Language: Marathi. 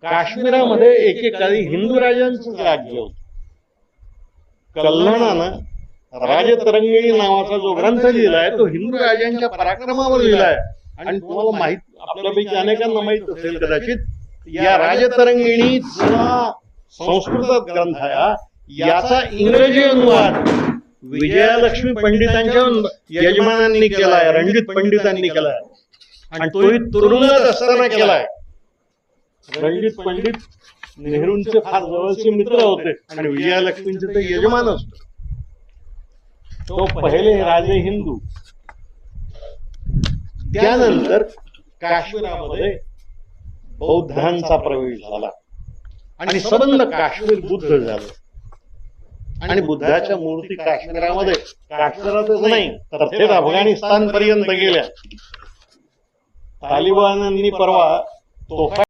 काश्मीरामध्ये एकेकाळी हिंदू राजांचं राज्य होतं. कल्हणानं राजतरंगिणी नावाचा जो ग्रंथ लिहिलाय तो हिंदू राजांच्या पराक्रमावर लिहिलाय. आणि तुम्हाला माहित, आपल्यापैकी अनेकांना माहित असेल कदाचित, या राजतरंगिणी संस्कृत ग्रंथ आहे, याचा इंग्रजी अनुवाद विजयालक्ष्मी पंडितांच्या यजमानांनी केलाय, रणजित पंडितांनी केलाय. आणि तोही तुरुंगात असताना केलाय. रणजित पंडित नेहरूंचे फार जवळचे मित्र होते आणि विजयालक्ष्मींचे ते यजमान असतो. तो पहिले राजे हिंदू. त्यानंतर काश्मीरामध्ये बौद्धांचा प्रवेश झाला आणि सबंध काश्मीर बुद्ध झालं. आणि बुद्धाच्या मूर्ती काश्मीरामध्ये, काश्मीरातच नाही तर थेट अफगाणिस्तान पर्यंत गेल्या. तालिबानांनी परवा तोफा